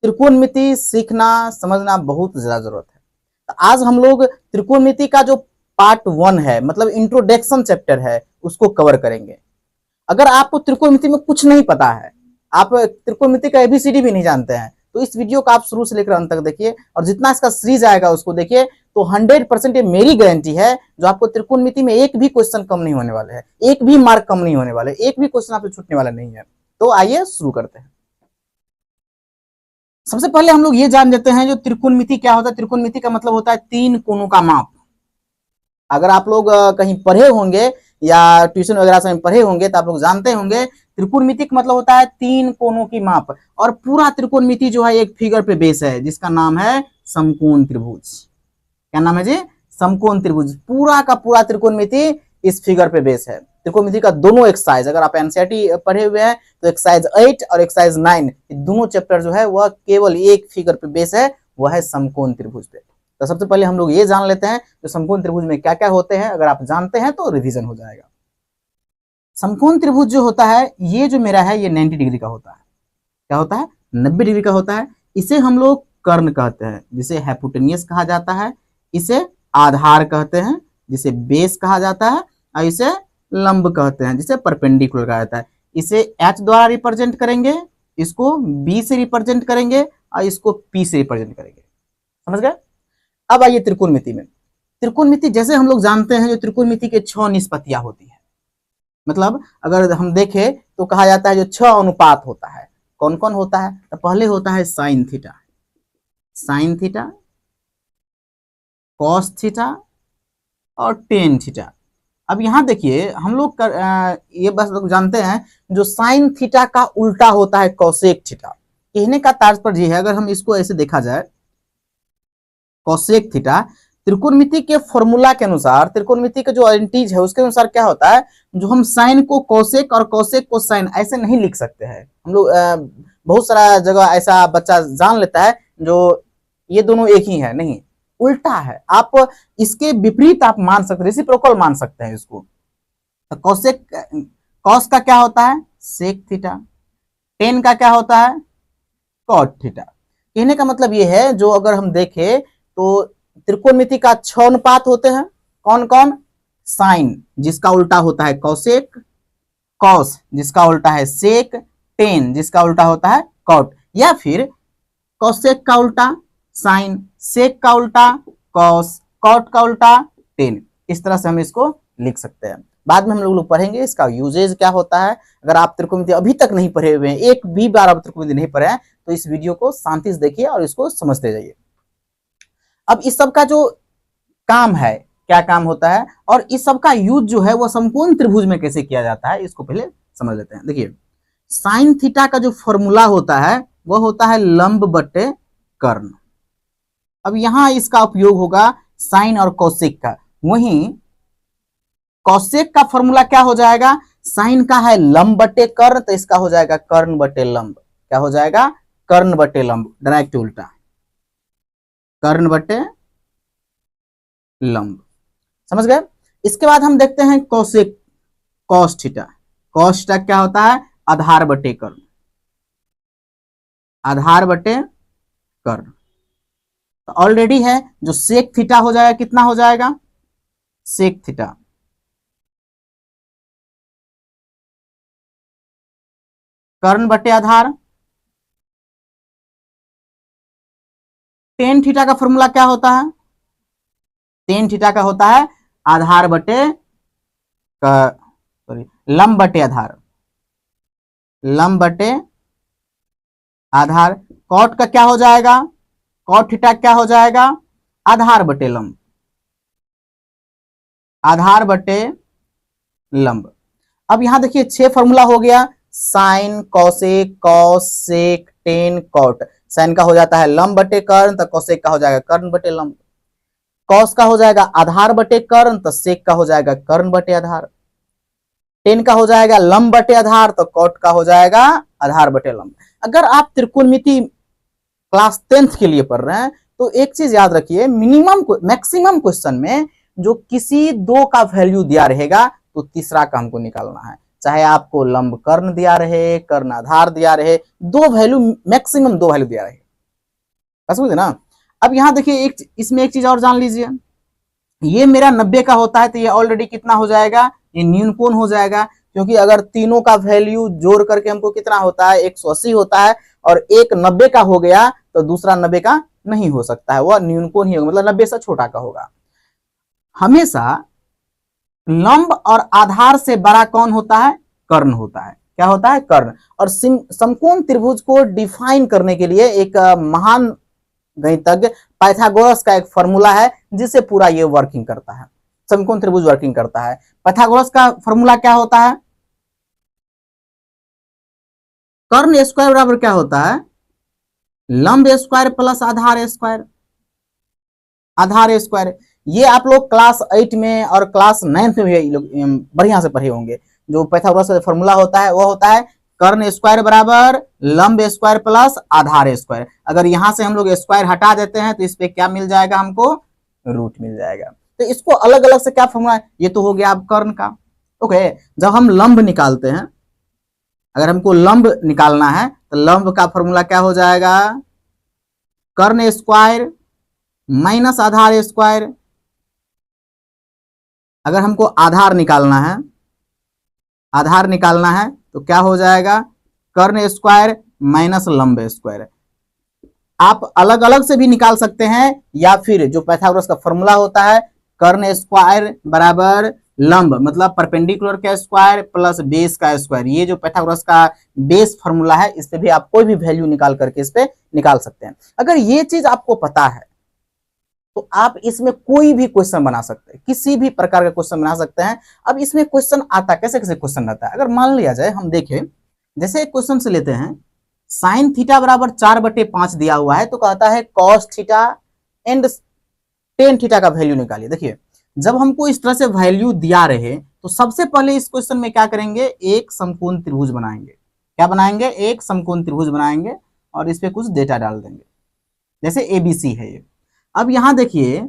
त्रिकोणमिति सीखना समझना बहुत ज्यादा जरूरत है। तो आज हम लोग त्रिकोणमिति का जो पार्ट 1 है, मतलब इंट्रोडक्शन चैप्टर है, उसको कवर करेंगे। अगर आपको त्रिकोणमिति में कुछ नहीं पता है, आप त्रिकोणमिति का एबीसीडी भी नहीं जानते हैं, तो इस वीडियो को आप शुरू से लेकर अंत तक देखिए, और जितना इसका सीरीज आएगा उसको देखिए, तो 100% ये मेरी गारंटी है जो आपको त्रिकोणमिति में एक भी क्वेश्चन कम नहीं होने वाले हैं, एक भी मार्क कम नहीं होने वाले, एक भी क्वेश्चन आपसे छूटने वाला नहीं है। तो आइए शुरू करते हैं। सबसे पहले हम लोग ये जान लेते हैं जो त्रिकोणमिति क्या होता है। त्रिकोणमिति का मतलब होता है तीन कोणों का माप। अगर आप लोग कहीं पढ़े होंगे या ट्यूशन वगैरह से पढ़े होंगे तो आप लोग जानते होंगे त्रिकोणमिति का मतलब होता है तीन कोणों की माप। और पूरा त्रिकोणमिति जो है एक फिगर पे बेस है जिसका नाम है समकोण त्रिभुज। क्या नाम है जी? समकोण त्रिभुज। पूरा का पूरा त्रिकोणमिति इस फिगर पे बेस है। त्रिकोणमिति का दोनों एक्सरसाइज, अगर आप एनसीईआरटी पढ़े हुए हैं तो एक्सरसाइज 8 और एक्सरसाइज 9 दोनों चैप्टर जो है वह केवल एक फिगर पे बेस है, वह है समकोण त्रिभुज पे। तो सबसे पहले हम लोग ये जान लेते हैं जो समकोण त्रिभुज में क्या क्या होते हैं। अगर आप जानते हैं तो रिवीजन हो जाएगा। समकोण त्रिभुज जो होता है, ये जो मेरा है ये 90 डिग्री का होता है। क्या होता है? 90 डिग्री का होता है। इसे हम लोग कर्ण कहते हैं, जिसे हाइपोटेनियस कहा जाता है। इसे आधार कहते हैं, जिसे बेस कहा जाता है। और इसे लंब कहते हैं, जिसे परपेंडिकुलर कहा जाता है। इसे H द्वारा रिप्रेजेंट करेंगे, इसको B से रिप्रेजेंट करेंगे और इसको P से रिप्रेजेंट करेंगे। समझ गए? अब आइए त्रिकोणमिति में। त्रिकोणमिति जैसे हम लोग जानते हैं जो त्रिकोणमिति के 6 निष्पत्तियां होती है। मतलब अगर हम देखें तो कहा जाता है जो 6 अनुपात होता है। कौन कौन होता है? तो पहले होता है sine theta, sine theta, cos theta और टेन थीटा। अब यहां देखिए हम लोग ये बस लोग जानते हैं जो साइन थीटा का उल्टा होता है कॉसेक थीटा। कहने का तात्पर्य है, अगर हम इसको ऐसे देखा जाए, कॉसेक थीटा त्रिकोणमिति के फॉर्मूला के अनुसार, त्रिकोणमिति का जो आइडेंटिटीज है उसके अनुसार क्या होता है, जो हम साइन को कॉसेक और कॉसेक को साइन ऐसे नहीं लिख सकते हैं। हम लोग बहुत सारा जगह ऐसा बच्चा जान लेता है जो ये दोनों एक ही है, नहीं, उल्टा है। आप इसके विपरीत आप मान सकते हैं, रेसिप्रोकल मान सकते हैं इसको। तो कॉसेक, कॉस का क्या होता है? Sec theta. टेन का क्या होता है? Cot theta. कहने का मतलब ये है जो अगर हम देखें तो त्रिकोणमिति का 6 अनुपात होते हैं। कौन कौन? साइन जिसका उल्टा होता है कॉसेक, कॉस जिसका उल्टा है सेक, टेन जिसका उल्टा होता है कॉट, या फिर कॉसेक का उल्टा साइन, सेक का उल्टा कॉस, कॉट का उल्टा टेन। इस तरह से हम इसको लिख सकते हैं। बाद में हम लोग पढ़ेंगे इसका यूजेज क्या होता है। अगर आप त्रिकोणमिति अभी तक नहीं पढ़े हुए हैं, एक भी बार आप त्रिकोणमिति नहीं पढ़े हैं, तो इस वीडियो को शांति से देखिए और इसको समझते जाइए। अब इस सब का जो काम है, क्या काम होता है और इस सब का यूज जो है वो समकोण त्रिभुज में कैसे किया जाता है, इसको पहले समझ लेते हैं। देखिए साइन थीटा का जो फॉर्मूला होता है वो होता है लंब बटे कर्ण। अब यहां इसका उपयोग होगा साइन और कौशिक का। वहीं कौशिक का फॉर्मूला क्या हो जाएगा? साइन का है लंब बटे कर्ण, तो इसका हो जाएगा कर्ण बटे लंब। क्या हो जाएगा? कर्ण बटे लंब, डायरेक्ट उल्टा, कर्ण बटे लंब। समझ गए? इसके बाद हम देखते हैं Kaushik, cos theta. Cos theta क्या होता है? आधार बटे कर्ण, आधार बटे कर्ण। तो ऑलरेडी है जो सेक थीटा हो जाएगा, कितना हो जाएगा? सेक थीटा, कर्ण बटे आधार। टेन थीटा का फॉर्मूला क्या होता है? टेन थीटा का होता है आधार बटे सॉरी लंब बटे आधार, लंब बटे आधार। कॉट का क्या हो जाएगा? कॉट थीटा क्या हो जाएगा? आधार बटे लंब, आधार बटे लंब। अब यहां देखिए 6 फॉर्मूला हो गया, साइन, कॉसेक, कॉस, सेक, टेन, कॉट। साइन का हो जाता है लंब बटे कर्ण, तो कॉसेक का हो जाएगा कर्ण बटे लंब। कॉस का हो जाएगा आधार बटे कर्ण, तो सेक का हो जाएगा कर्ण बटे आधार। टेन का हो जाएगा लंब बटे आधार, तो कॉट का हो जाएगा आधार बटे लंब। अगर आप त्रिकोणमिति क्लास 10th के लिए पढ़ रहे हैं तो एक चीज याद रखिए, मिनिमम मैक्सिमम क्वेश्चन में जो किसी दो का वैल्यू दिया रहेगा तो तीसरा का हमको निकालना है। चाहे आपको लंब कर्ण दिया रहे, कर्ण आधार दिया रहे, दो वैल्यू, मैक्सिमम 2 वैल्यू दिया रहे, बात समझे ना। अब यहाँ देखिए एक इसमें एक चीज और जान लीजिए, ये मेरा 90 का होता है तो ये ऑलरेडी कितना हो जाएगा, ये न्यून कोण हो जाएगा, क्योंकि अगर तीनों का वैल्यू जोड़ करके हमको कितना होता है 180 होता है, और एक 90 का हो गया तो दूसरा 90 का नहीं हो सकता है, वह न्यून कोण ही होगा, मतलब 90 से छोटा का होगा। हमेशा लंब और आधार से बड़ा कौन होता है, कर्ण होता है। क्या होता है, कर्ण। और समकोण त्रिभुज को डिफाइन करने के लिए एक महान गणितज्ञ पाइथागोरस का एक फॉर्मूला है जिससे पूरा ये वर्किंग करता है, समकोण त्रिभुज वर्किंग करता है। पाइथागोरस का फॉर्मूला क्या होता है, कर्ण स्क्वायर बराबर क्या होता है, लंब स्क्वायर प्लस आधार स्क्वायर, आधार स्क्वायर। ये आप लोग क्लास 8 में और क्लास 9 में भी लोग बढ़िया से पढ़े होंगे। जो पाइथागोरस का फॉर्मूला होता है वो होता है कर्ण स्क्वायर बराबर लंब स्क्वायर प्लस आधार स्क्वायर। अगर यहां से हम लोग स्क्वायर हटा देते हैं तो इस पे क्या मिल जाएगा, हमको रूट मिल जाएगा। तो इसको अलग अलग से क्या फॉर्मूला है, ये तो हो गया अब कर्ण का। ओके, जब हम लंब निकालते हैं, अगर हमको लंब निकालना है तो लंब का फॉर्मूला क्या हो जाएगा, कर्ण स्क्वायर माइनस आधार स्क्वायर। अगर हमको आधार निकालना है, आधार निकालना है तो क्या हो जाएगा, कर्ण स्क्वायर माइनस लंब स्क्वायर। आप अलग अलग से भी निकाल सकते हैं, या फिर जो पाइथागोरस का फॉर्मूला होता है कर्ण स्क्वायर बराबर लंब मतलब परपेंडिकुलर का स्क्वायर प्लस बेस का स्क्वायर, ये जो पाइथागोरस का बेस फॉर्मूला है इस पे भी आप कोई भी वैल्यू निकाल करके इस पे निकाल सकते हैं। अगर ये चीज आपको पता है तो आप इसमें कोई भी क्वेश्चन बना सकते हैं, किसी भी प्रकार का क्वेश्चन बना सकते हैं। अब इसमें क्वेश्चन आता है, कैसे कैसे क्वेश्चन आता है, अगर मान लिया जाए हम देखें, जैसे एक क्वेश्चन से लेते हैं, साइन थीटा बराबर 4/5 दिया हुआ है, तो कहता है cos theta and tan theta का वैल्यू निकालिए। देखिए जब हमको इस तरह से वैल्यू दिया रहे तो सबसे पहले इस क्वेश्चन में क्या करेंगे, एक समकोण त्रिभुज बनाएंगे। क्या बनाएंगे, एक समकोण त्रिभुज बनाएंगे और इस पे कुछ डेटा डाल देंगे, जैसे एबीसी है ये। अब यहां देखिए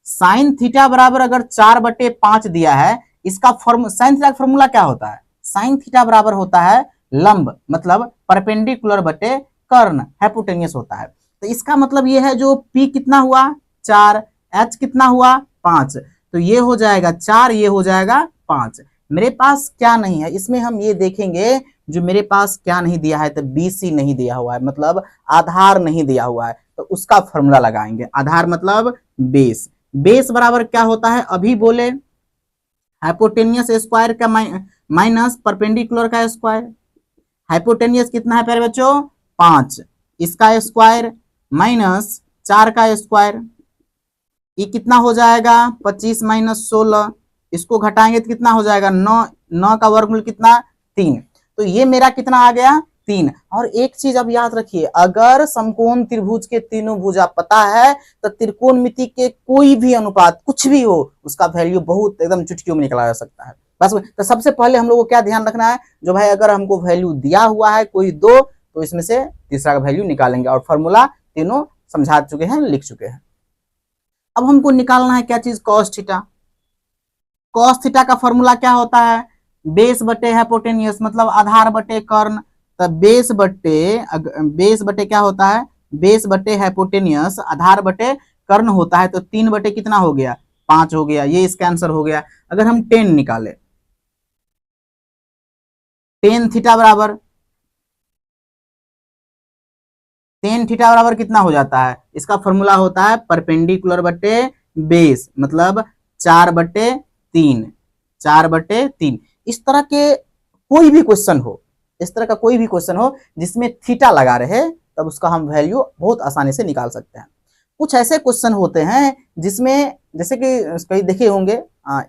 साइन थीटा बराबर अगर 4/5 दिया है, इसका साइन थीटा का फॉर्मूला क्या होता है, साइन थीटा बराबर होता है लंब मतलब परपेंडिकुलर बटे कर्ण हाइपोटेन्यूस होता है। तो इसका मतलब ये है जो P कितना हुआ 4, H कितना हुआ 5, तो ये हो जाएगा 4, ये हो जाएगा 5। मेरे पास क्या नहीं है, इसमें हम ये देखेंगे जो मेरे पास क्या नहीं दिया है, तो BC नहीं दिया हुआ है, मतलब आधार नहीं दिया हुआ है, तो उसका फॉर्मूला लगाएंगे। आधार मतलब बेस, बेस बराबर क्या होता है, अभी बोले हाइपोटेनियस स्क्वायर का माइनस परपेंडिकुलर का स्क्वायर। हाइपोटेनियस कितना है प्यारे बच्चों 5, इसका स्क्वायर माइनस 4 का स्क्वायर, ये कितना हो जाएगा 25 माइनस 16, इसको घटाएंगे तो कितना हो जाएगा 9, 9 का वर्गमूल कितना 3, तो ये मेरा कितना आ गया 3। और एक चीज अब याद रखिए, अगर समकोण त्रिभुज के तीनों भुजा पता है तो त्रिकोणमिति के कोई भी अनुपात कुछ भी हो उसका वैल्यू बहुत एकदम चुटकियों में निकाला जा सकता है। बस तो सबसे पहले हम लोग को क्या ध्यान रखना है, जो भाई अगर हमको वैल्यू दिया हुआ है कोई दो तो इसमें से तीसरा का वैल्यू निकालेंगे, और फॉर्मूला तीनों समझा चुके हैं, लिख चुके हैं। अब हमको निकालना है क्या चीज, कॉस थीटा। कॉस थीटा का फॉर्मूला क्या होता है, बेस बटे हाइपोटेनियस मतलब आधार बटे कर्ण। तो बेस बटे क्या होता है, बेस बटे हाइपोटेनियस आधार बटे कर्ण होता है, तो 3 बटे कितना हो गया 5 हो गया, ये इसका आंसर हो गया। अगर हम 10 निकाले, टेन थीटा बराबर कितना हो जाता है, इसका फॉर्मूला होता है परपेंडिकुलर बटे बेस मतलब 4/3, 4/3। इस तरह के कोई भी क्वेश्चन हो, इस तरह का कोई भी क्वेश्चन हो जिसमें थीटा लगा रहे, तब उसका हम वैल्यू बहुत आसानी से निकाल सकते हैं। कुछ ऐसे क्वेश्चन होते हैं जिसमें जैसे कि कहीं देखे होंगे,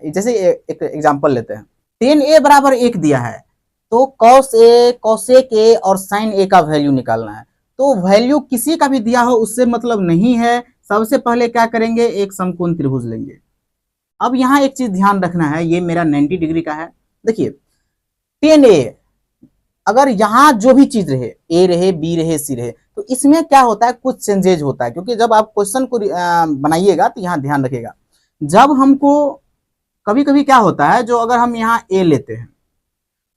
जैसे एक एग्जांपल लेते हैं, tan a बराबर 1 दिया है, तो cos a, cosec a और sin a का वैल्यू निकालना है। तो वैल्यू किसी का भी दिया हो उससे मतलब नहीं है, सबसे पहले क्या करेंगे, एक समकोण त्रिभुज लेंगे। अब यहाँ एक चीज ध्यान रखना है, ये मेरा 90 डिग्री का है। देखिए tan a, अगर यहाँ जो भी चीज रहे, A रहे, B रहे, C रहे, तो इसमें क्या होता है, कुछ चेंजेज होता है, क्योंकि जब आप क्वेश्चन को बनाइएगा तो यहाँ ध्यान रखिएगा, जब हमको कभी कभी क्या होता है, जो अगर हम यहाँ A लेते हैं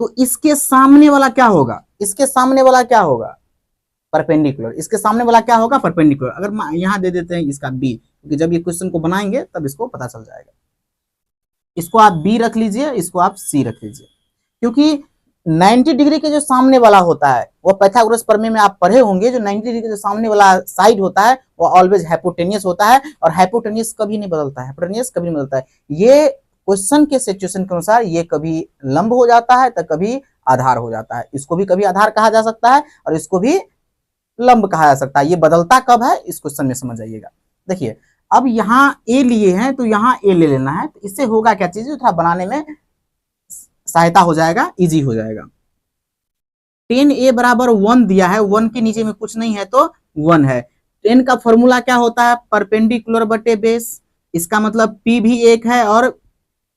तो इसके सामने वाला क्या होगा, इसके सामने वाला क्या होगा, परपेंडिकुलर। इसके सामने वाला क्या होगा? परपेंडिकुलर। अगर यहाँ दे देते हैं इसका बी, क्योंकि जब ये क्वेश्चन को बनाएंगे तब इसको पता चल जाएगा। इसको आप बी रख लीजिए, इसको आप सी रख लीजिए, क्योंकि 90 डिग्री के जो सामने वाला होता है वो पाइथागोरस प्रमेय में आप पढ़े होंगे, जो 90 डिग्री के जो सामने वाला साइड होता है वो ऑलवेज हाइपोटेनियस होता है, और हाइपोटेनियस कभी नहीं बदलता है, हाइपोटेनियस कभी नहीं बदलता है। ये क्वेश्चन के सिचुएशन के अनुसार ये कभी लंब हो जाता है तो कभी आधार हो जाता है। इसको भी कभी आधार कहा जा सकता है और इसको भी लंब कहा जा सकता है। ये बदलता कब है इस क्वेश्चन में समझ जाइएगा। देखिए अब यहाँ ए लिए हैं तो यहाँ ए ले लेना है, तो इससे होगा क्या चीज, थोड़ा बनाने में सहायता हो जाएगा, इजी हो जाएगा। 10a बराबर 1 दिया है, 1 के नीचे में कुछ नहीं है तो 1 है। 10 का फॉर्मूला क्या होता है? परपेंडिकुलर बटे बेस। इसका मतलब P भी एक है और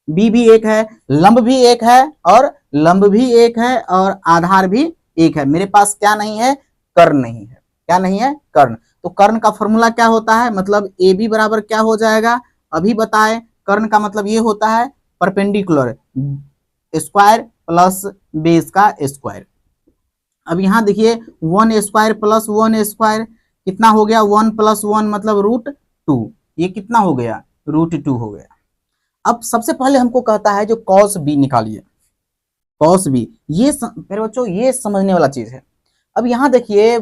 B भी एक है, लंब भी एक है और लंब भी एक है और आधार भी एक है। मेरे पास क्या नहीं है? कर्ण नहीं है। क्या नहीं है? कर्ण। तो कर्ण का फॉर्मूला क्या होता है? मतलब AB बराबर क्या हो जाएगा? अभी बताए। कर्ण का मतलब ये होता है परपेंडिकुलर स्क्वायर प्लस बेस का स्क्वायर। अब यहाँ देखिए 1 स्क्वायर प्लस 1 स्क्वायर कितना हो गया? 1 प्लस 1 मतलब √2। ये कितना हो गया? √2 हो गया। अब सबसे पहले हमको कहता है जो cos b निकालिए, cos b। ये मेरे बच्चों ये समझने वाला चीज है। अब यहाँ देखिए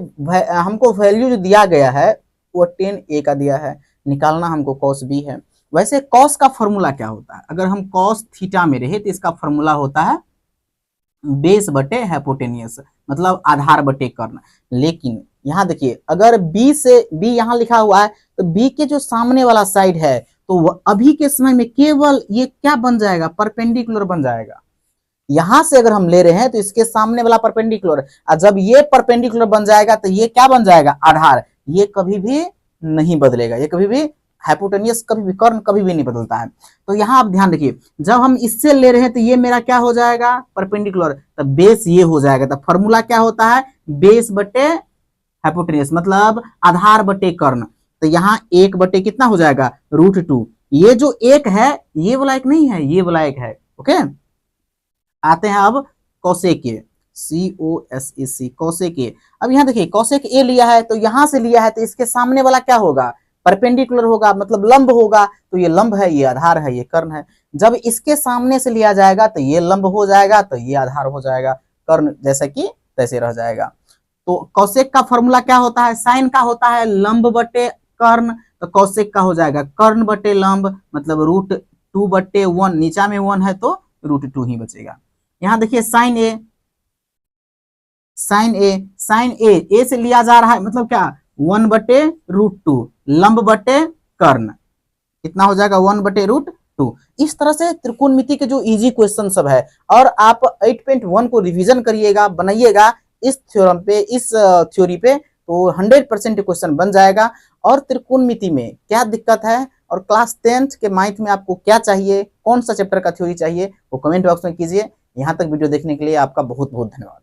हमको वैल्यू जो दिया गया है वो 10a का दिया है, निकालना हमको cos b है। वैसे cos का फॉर्मूला क्या होता है? अगर हम cos थीटा में रहे तो इसका फॉर्मूला होता है बेस बटे हाइपोटेनियस, मतलब आधार बटे कर्ण। लेकिन यहाँ देखिए अगर b से b यहाँ लिखा हुआ है तो b के जो सामने वाला साइड है तो वह अभी के समय में केवल ये क्या बन जाएगा? परपेंडिकुलर बन जाएगा। यहां से अगर हम ले रहे हैं तो इसके सामने वाला परपेंडिकुलर, और जब ये परपेंडिकुलर बन जाएगा तो ये क्या बन जाएगा? आधार। ये कभी भी नहीं बदलेगा, ये कभी भी हाइपोटेनियस, कभी भी कर्ण कभी भी नहीं बदलता है। तो यहाँ आप ध्यान रखिए, जब हम इससे ले रहे हैं तो ये मेरा क्या हो जाएगा? परपेंडिकुलर। तो बेस ये हो जाएगा। तो फॉर्मूला क्या होता है? बेस बटे हाइपोटेनियस, मतलब आधार बटे कर्ण। तो यहाँ 1 बटे कितना हो जाएगा? √2। ये जो एक है ये वाला एक नहीं है, ये वाला एक है। ओके, आते हैं अब कोसेक ए, COSEC, कोसेक ए। अब यहाँ देखिए कोसेक ए लिया है तो यहां से लिया है तो इसके सामने वाला क्या होगा? परपेंडिकुलर होगा, मतलब लंब होगा। तो ये लंब है, ये आधार है, ये कर्ण है। जब इसके सामने से लिया जाएगा तो ये लंब हो जाएगा, तो ये आधार हो जाएगा, कर्ण जैसा कि तैसे रह जाएगा। तो कोसेक का फॉर्मूला क्या होता है? साइन का होता है लंब बटे कर्ण। तो कोसेक का हो जाएगा कर्ण बटे लंब, मतलब √2 बटे 1, नीचा में 1 है तो √2 ही बचेगा। यहाँ देखिए साइन ए, साइन ए, साइन ए से लिया जा रहा है, मतलब क्या? 1 बटे √2, लंब बटे कर्ण कितना हो जाएगा? 1 बटे √2। इस तरह से त्रिकोणमिति के जो इजी क्वेश्चन सब है, और आप 8.1 को रिवीजन करिएगा, बनाइएगा इस थ्योरम पे, इस थ्योरी पे, तो 100% क्वेश्चन बन जाएगा। और त्रिकोणमिति में क्या दिक्कत है और क्लास 10th के मैथ में आपको क्या चाहिए, कौन सा चैप्टर का थ्योरी चाहिए, वो कमेंट बॉक्स में कीजिए। यहाँ तक वीडियो देखने के लिए आपका बहुत बहुत धन्यवाद।